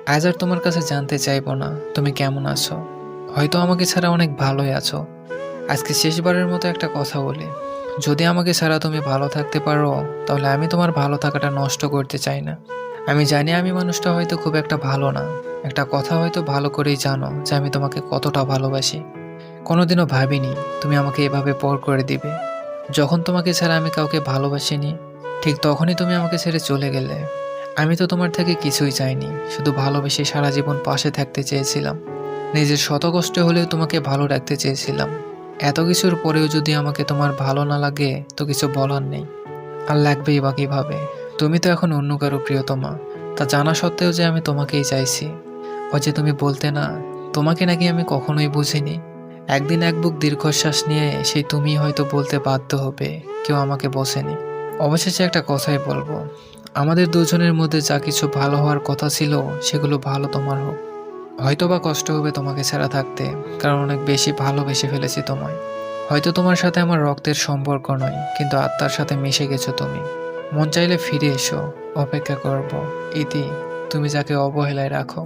আজ আর তোমার কাছে জানতে চাইবো না তুমি কেমন আছো। হয়তো আমাকে ছাড়া অনেক ভালোই আছো। আজকে শেষবারের মতো একটা কথা বলি, যদি আমাকে ছাড়া তুমি ভালো থাকতে পারো, তাহলে আমি তোমার ভালো থাকাটা নষ্ট করতে চাই না। আমি জানি আমি মানুষটা হয়তো খুব একটা ভালো না, একটা কথা হয়তো ভালো করেই জানো যে আমি তোমাকে কতটা ভালোবাসি। কোনোদিনও ভাবিনি তুমি আমাকে এভাবে পর করে দিবে। যখন তোমাকে ছাড়া আমি কাউকে ভালোবাসিনি, ঠিক তখনই তুমি আমাকে ছেড়ে চলে গেলে। আমি তো তোমার থেকে কিছুই চাইনি, শুধু ভালোবেসে সারা জীবন পাশে থাকতে চেয়েছিলাম। নিজের শত কষ্টে হলেও তোমাকে ভালো রাখতে চেয়েছিলাম। এত কিছুর পরেও যদি আমাকে তোমার ভালো না লাগে, তো কিছু বলার নেই। আর লাগবেই বা কিভাবে? তুমি তো এখন অন্য কারো প্রিয়তমা। তা জানা সত্ত্বেও যে আমি তোমাকেই চাইছি। ওই যে তুমি বলতে না, তোমাকে নাকি আমি কখনোই বুঝিনি। একদিন এক বুক দীর্ঘশ্বাস নিয়ে সেই তুমিই হয়তো বলতে বাধ্য হবে কেউ আমাকে বোঝেনি। অবশেষে একটা কথাই বলবো, আমাদের দুজনের মধ্যে যা কিছু ভালো হওয়ার কথা ছিল, সেগুলো ভালো তোমার হোক। হয়তো বা কষ্ট হবে তোমাকে ছাড়া থাকতে, কারণ অনেক বেশি ভালোবেসে ফেলেছি তোমায়। হয়তো তোমার সাথে আমার রক্তের সম্পর্ক নয়, কিন্তু আত্মার সাথে মিশে গেছো তুমি। মন চাইলে ফিরে এসো, অপেক্ষা করব। ইতি, তুমি যাকে অবহেলায় রাখো।